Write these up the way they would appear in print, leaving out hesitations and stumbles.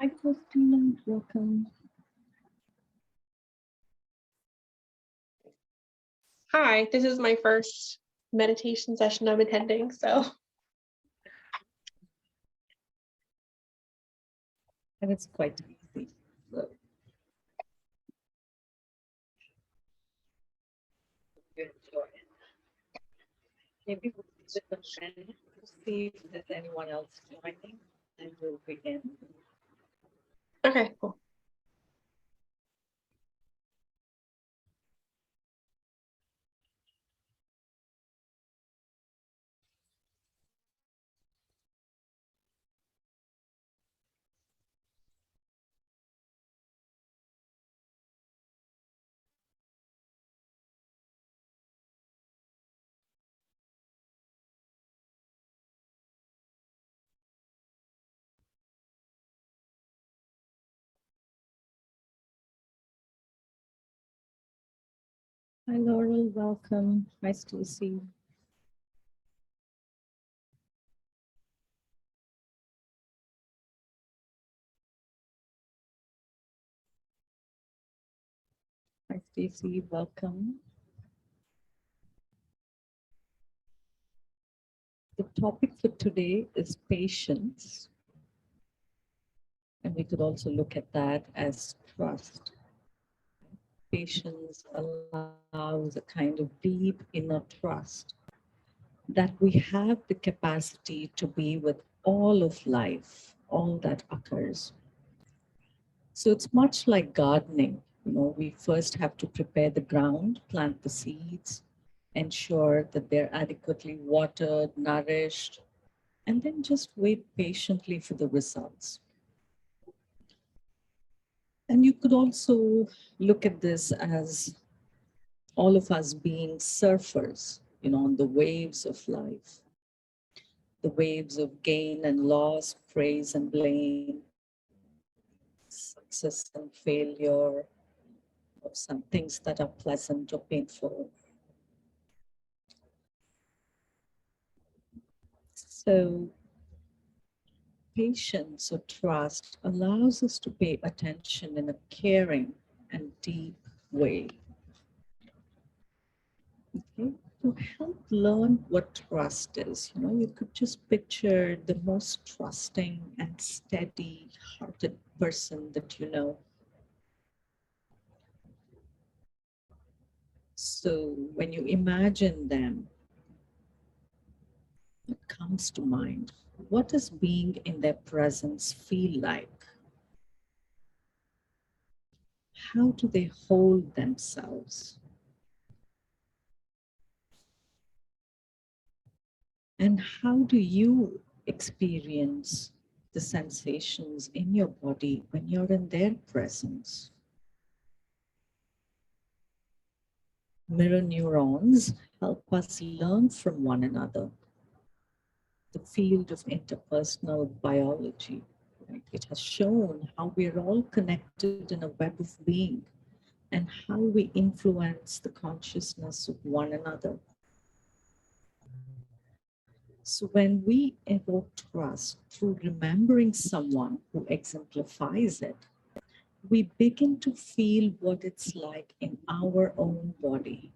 Hi, Christina. Welcome. Hi, this is my first meditation session I'm attending, so. And it's quite easy. So. You enjoy it. Maybe we'll give it a minute to see if there's anyone else joining, and we'll begin. Okay, cool. Hi, Laurel. Welcome. Nice to see you. Hi, Stacy. Welcome. The topic for today is patience. And we could also look at that as trust. Patience allows a kind of deep inner trust that we have the capacity to be with all of life, all that occurs. So it's much like gardening. We first have to prepare the ground, plant the seeds, ensure that they're adequately watered, nourished, and then just wait patiently for the results. And you could also look at this as all of us being surfers, on the waves of life, the waves of gain and loss, praise and blame, success and failure, of some things that are pleasant or painful. So patience or trust allows us to pay attention in a caring and deep way. Okay? To help learn what trust is, you could just picture the most trusting and steady hearted person that you know. So when you imagine them, what comes to mind? What does being in their presence feel like? How do they hold themselves? And how do you experience the sensations in your body when you're in their presence? Mirror neurons help us learn from one another. The field of interpersonal biology, right? It has shown how we're all connected in a web of being and how we influence the consciousness of one another. So when we evoke trust through remembering someone who exemplifies it, we begin to feel what it's like in our own body.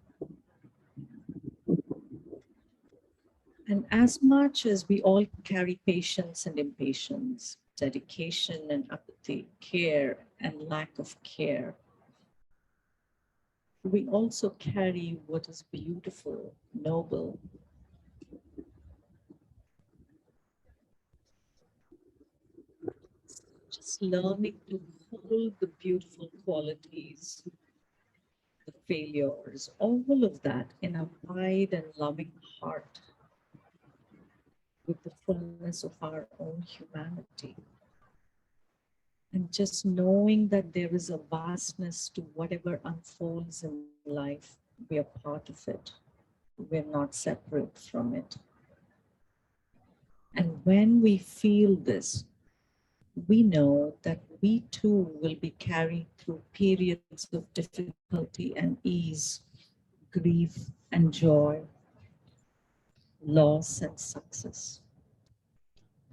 And as much as we all carry patience and impatience, dedication and apathy, care and lack of care, we also carry what is beautiful, noble. Just learning to hold the beautiful qualities, the failures, all of that in a wide and loving heart with the fullness of our own humanity. And just knowing that there is a vastness to whatever unfolds in life, we are part of it. We're not separate from it. And when we feel this, we know that we too will be carried through periods of difficulty and ease, grief and joy, loss and success,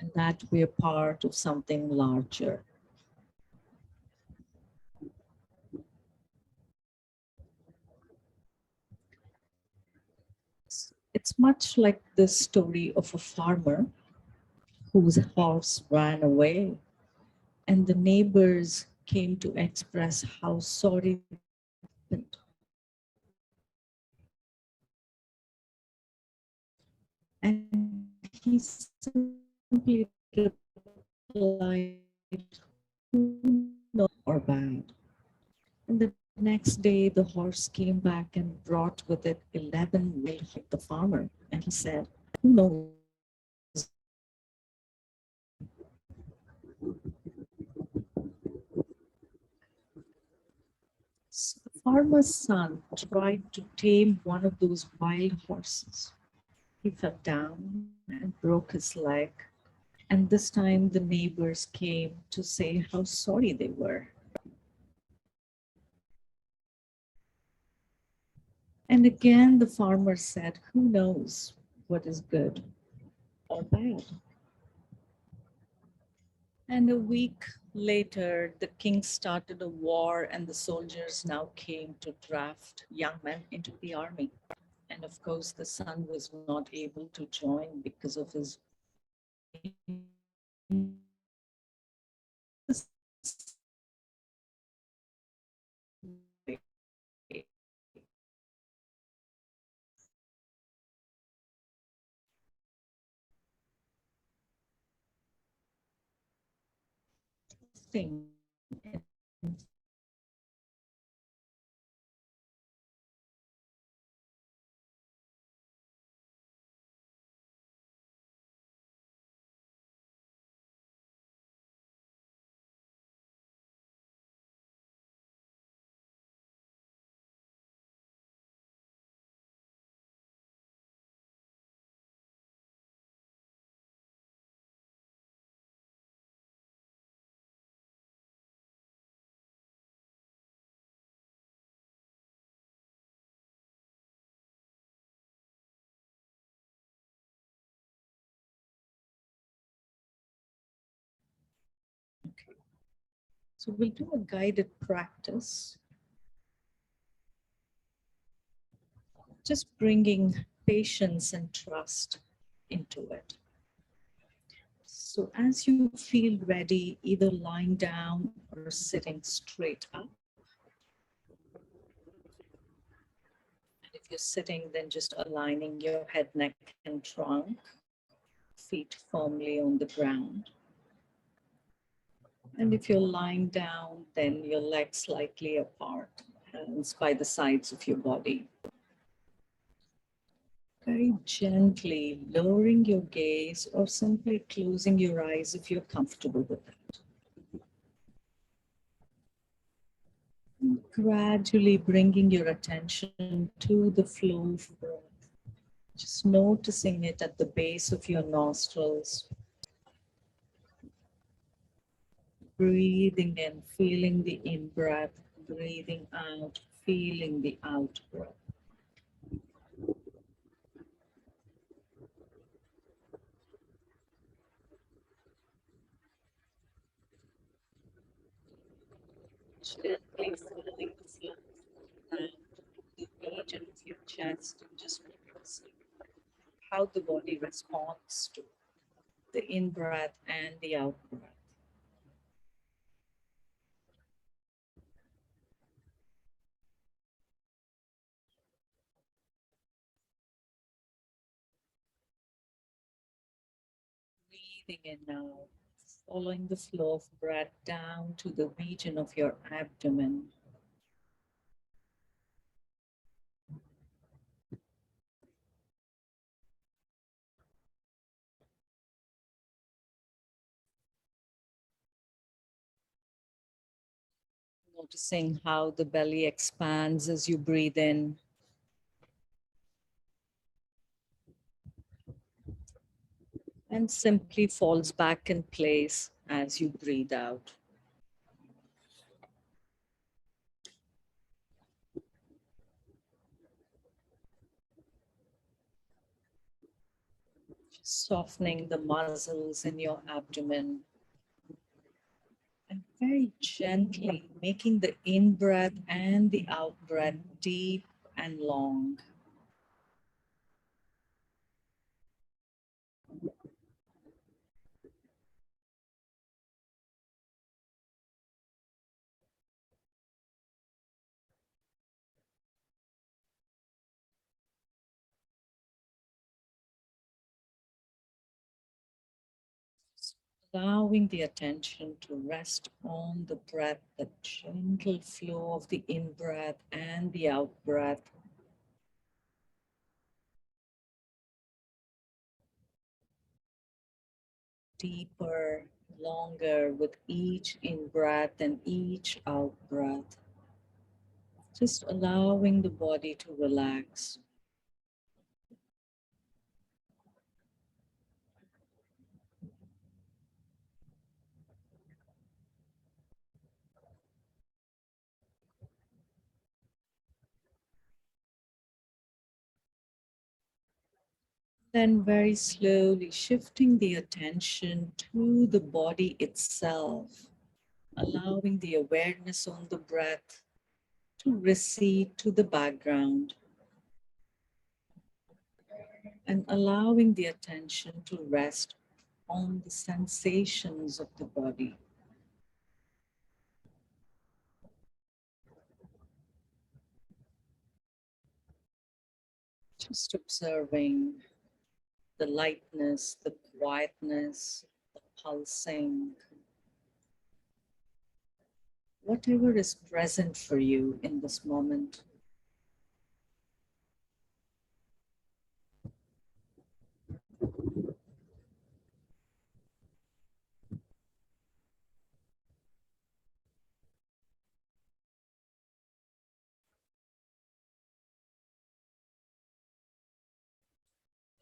and that we're part of something larger. It's much like the story of a farmer whose horse ran away, and the neighbors came to express how sorry happened. And he simply replied, "Who knows, or bad." And the next day, the horse came back and brought with it 11 wild the farmer. And he said, "Who knows?" So the farmer's son tried to tame one of those wild horses. He fell down and broke his leg. And this time the neighbors came to say how sorry they were. And again, the farmer said, "Who knows what is good or bad?" And a week later, the king started a war, and the soldiers now came to draft young men into the army. And of course, the son was not able to join because of his thing. Okay. So we'll do a guided practice, just bringing patience and trust into it. So as you feel ready, either lying down or sitting straight up. And if you're sitting, then just aligning your head, neck, and trunk, feet firmly on the ground. And if you're lying down, then your legs slightly apart, hands by the sides of your body. Very gently lowering your gaze or simply closing your eyes if you're comfortable with that. Gradually bringing your attention to the flow of breath, just noticing it at the base of your nostrils. Breathing in, feeling the in breath, breathing out, feeling the out breath. Gently feeling the flow and the region of your chest, and just noticing how the body responds to the in breath and the out breath. Breathing in now, following the flow of breath down to the region of your abdomen. Noticing how the belly expands as you breathe in. And simply falls back in place as you breathe out. Softening the muscles in your abdomen. And very gently making the in breath and the out breath deep and long. allowing the attention to rest on the breath, the gentle flow of the in-breath and the out-breath. Deeper, longer with each in-breath and each out-breath. Just allowing the body to relax. Then very slowly shifting the attention to the body itself, allowing the awareness on the breath to recede to the background and allowing the attention to rest on the sensations of the body. Just observing the lightness, the quietness, the pulsing, whatever is present for you in this moment.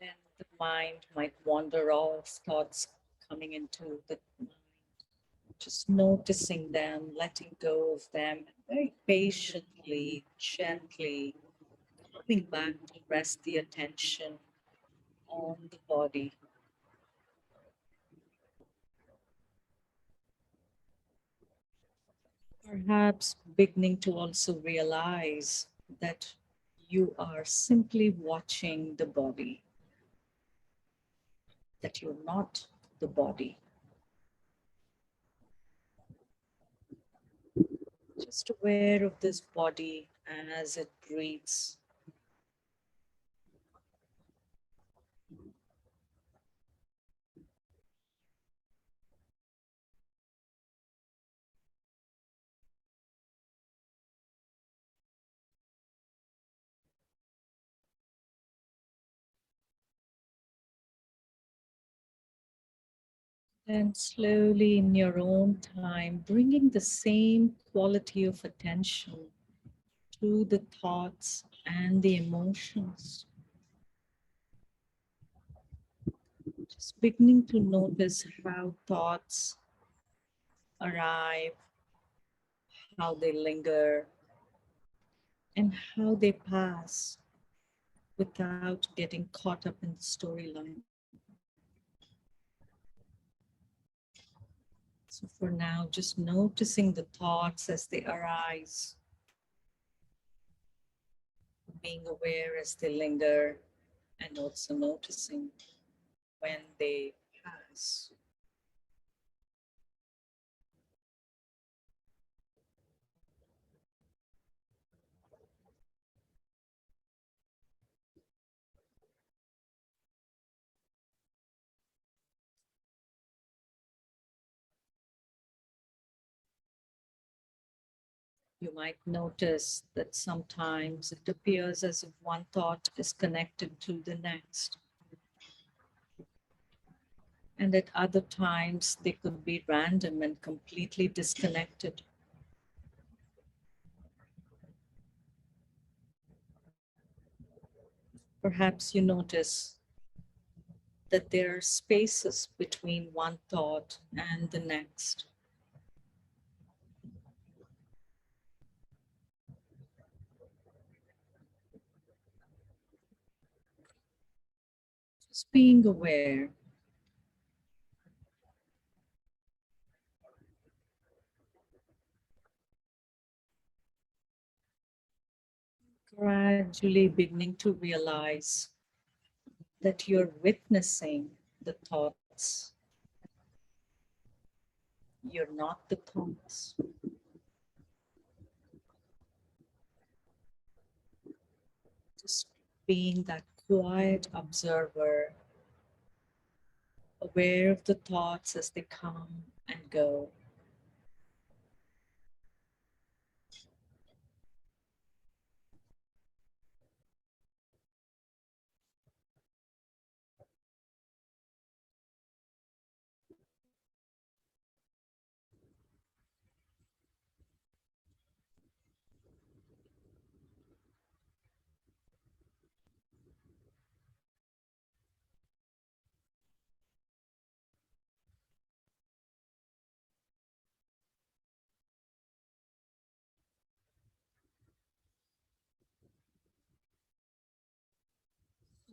Then the mind might wander off, thoughts coming into the mind, just noticing them, letting go of them, very patiently, gently, coming back to rest the attention on the body. Perhaps beginning to also realize that you are simply watching the body, that you're not the body. Just aware of this body as it breathes. And slowly, in your own time, bringing the same quality of attention to the thoughts and the emotions. Just beginning to notice how thoughts arrive, how they linger, and how they pass without getting caught up in the storyline. So for now, just noticing the thoughts as they arise, being aware as they linger, and also noticing when they pass. You might notice that sometimes it appears as if one thought is connected to the next. And at other times, they could be random and completely disconnected. Perhaps you notice that there are spaces between one thought and the next. Just being aware. Gradually beginning to realize that you're witnessing the thoughts. You're not the thoughts. Just being that quiet observer aware of the thoughts as they come and go.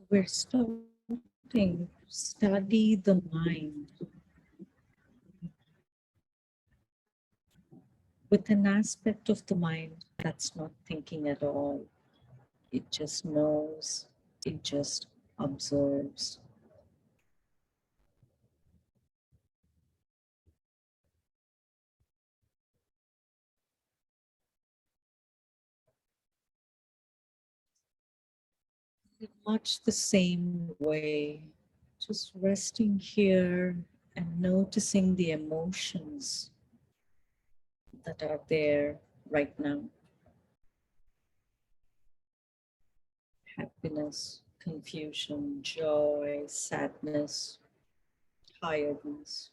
We're starting to study the mind with an aspect of the mind that's not thinking at all. It just knows, it just observes. In much the same way, just resting here and noticing the emotions that are there right now. Happiness, confusion, joy, sadness, tiredness.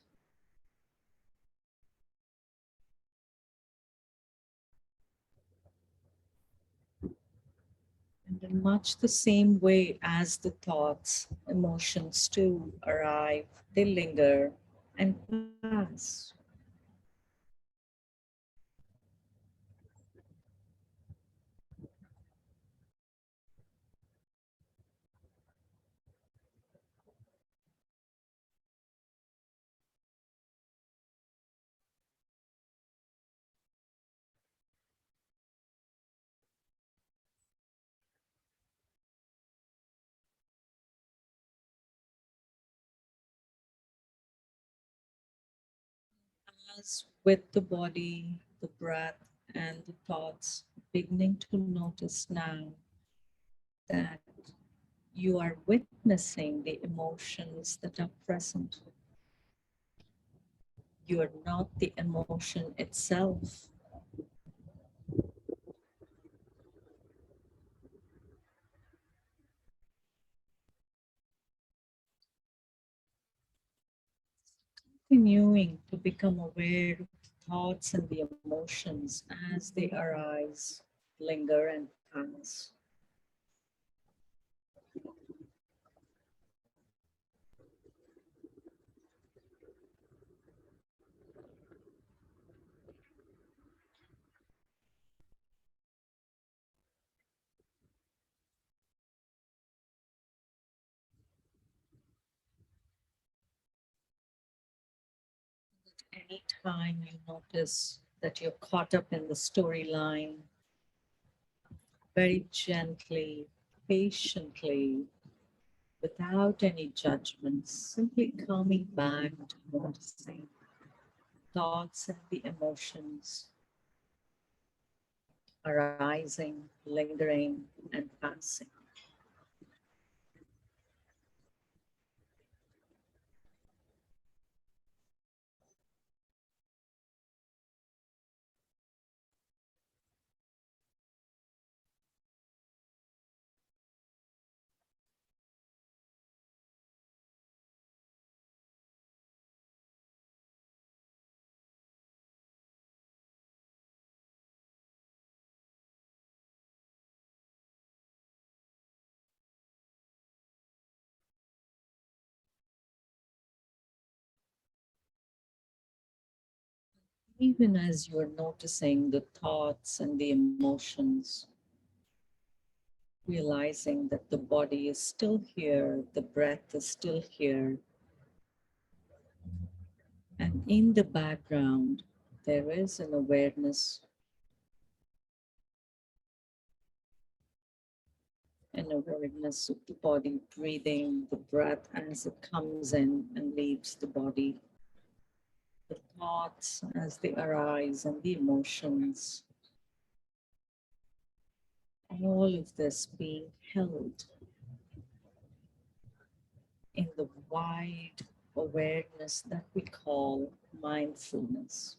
And in much the same way as the thoughts, emotions too arrive, they linger and pass. As with the body, the breath, and the thoughts, beginning to notice now that you are witnessing the emotions that are present. You are not the emotion itself. Continuing to become aware of the thoughts and the emotions as they arise, linger, and pass. Anytime you notice that you're caught up in the storyline, very gently, patiently, without any judgments, simply coming back to noticing thoughts and the emotions arising, lingering, and passing. Even as you're noticing the thoughts and the emotions, realizing that the body is still here, the breath is still here, and in the background, there is an awareness, of the body breathing, the breath as it comes in and leaves the body, the thoughts as they arise, and the emotions. All of this being held in the wide awareness that we call mindfulness.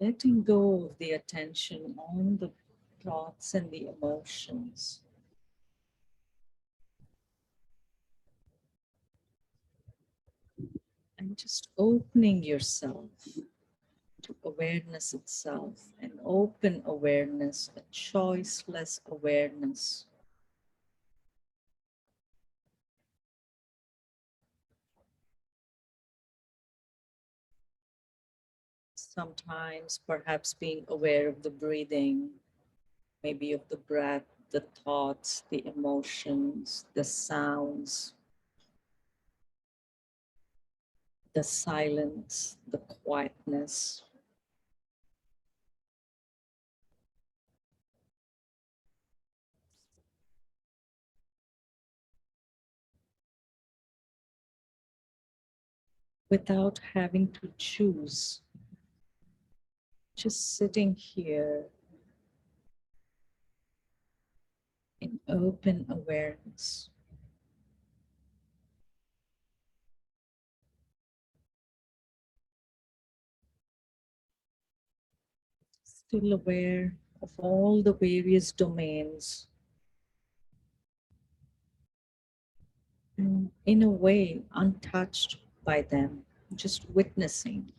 Letting go of the attention on the thoughts and the emotions. And just opening yourself to awareness itself, an open awareness, a choiceless awareness. Sometimes perhaps being aware of the breathing, maybe of the breath, the thoughts, the emotions, the sounds, the silence, the quietness. Without having to choose, just sitting here in open awareness. Still aware of all the various domains, and in a way untouched by them, just witnessing.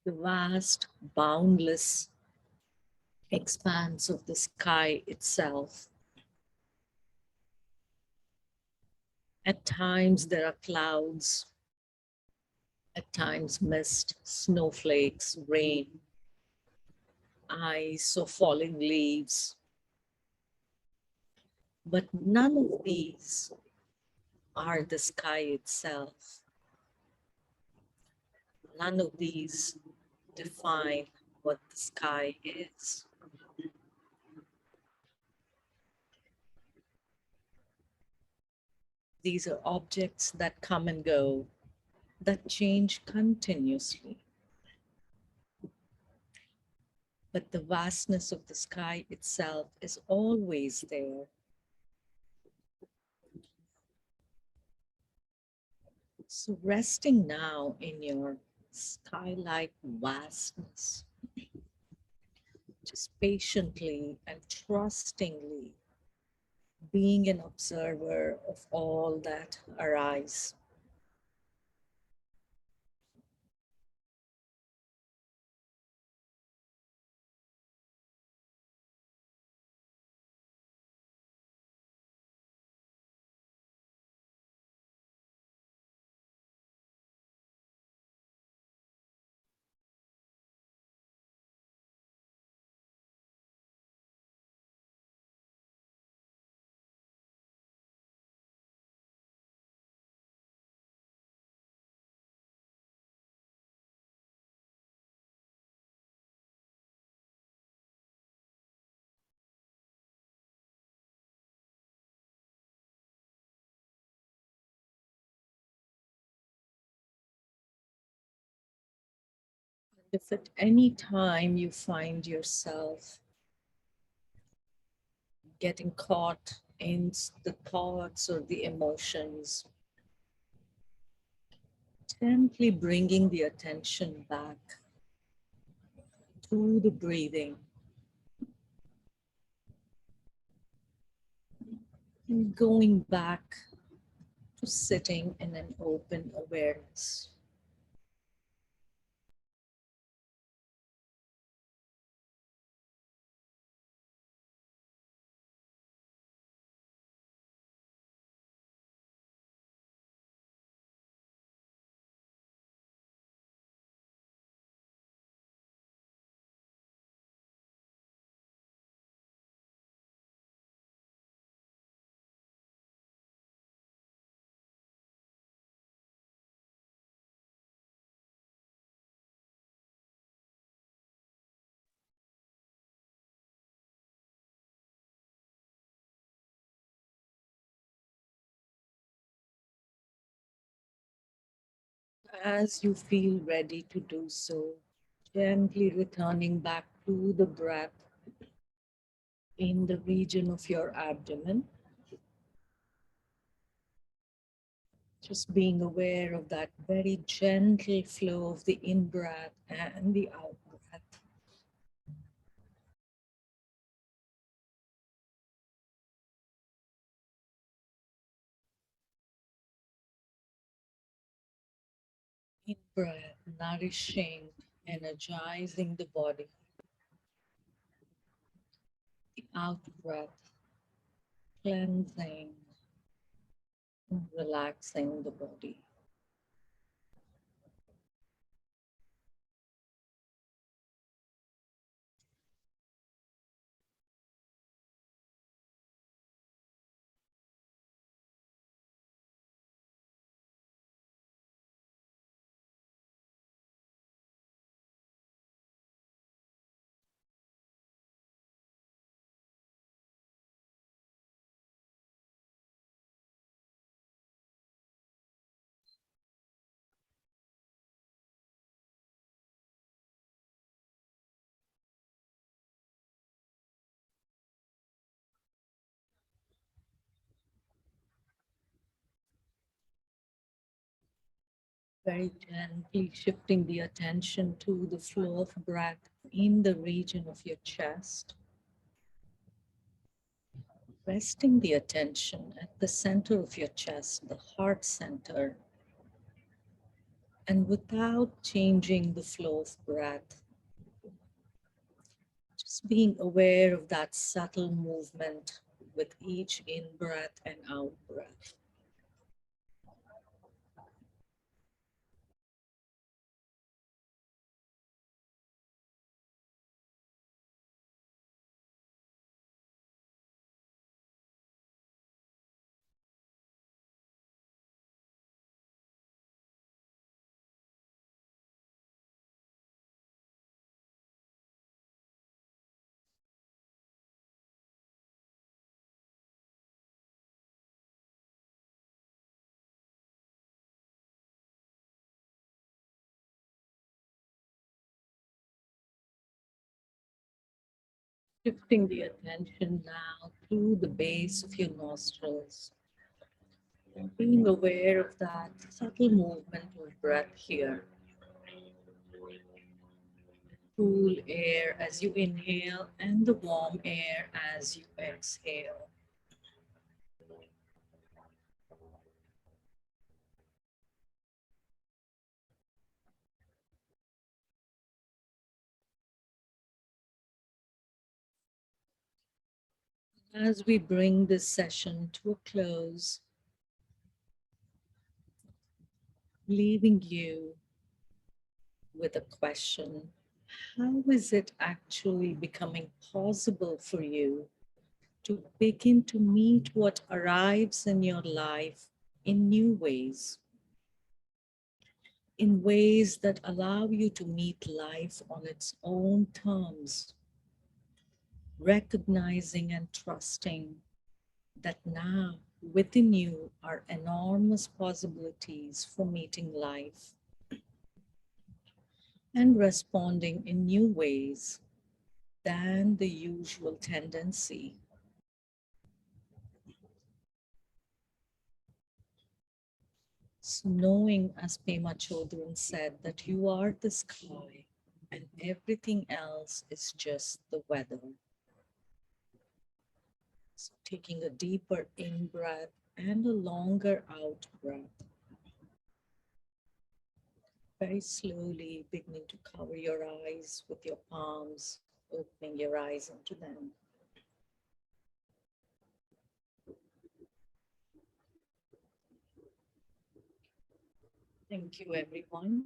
The vast, boundless expanse of the sky itself. At times there are clouds, at times mist, snowflakes, rain, ice or falling leaves. But none of these are the sky itself. None of these define what the sky is. These are objects that come and go, that change continuously. But the vastness of the sky itself is always there. So resting now in your sky-like vastness, just patiently and trustingly being an observer of all that arise. If at any time you find yourself getting caught in the thoughts or the emotions, gently bringing the attention back to the breathing and going back to sitting in an open awareness. As you feel ready to do so, gently returning back to the breath in the region of your abdomen. Just being aware of that very gentle flow of the in breath and the out breath. In breath, nourishing, energizing the body. The out breath, cleansing and relaxing the body. Very gently shifting the attention to the flow of breath in the region of your chest. Resting the attention at the center of your chest, the heart center. And without changing the flow of breath, just being aware of that subtle movement with each in breath and out breath. Shifting the attention now to the base of your nostrils. Being aware of that subtle movement of breath here. Cool air as you inhale and the warm air as you exhale. As we bring this session to a close, leaving you with a question. How is it actually becoming possible for you to begin to meet what arrives in your life in new ways? In ways that allow you to meet life on its own terms, recognizing and trusting that now within you are enormous possibilities for meeting life and responding in new ways than the usual tendency. So knowing, as Pema Chodron said, that you are the sky and everything else is just the weather. So taking a deeper in breath and a longer out breath. Very slowly beginning to cover your eyes with your palms, opening your eyes into them. Thank you, everyone.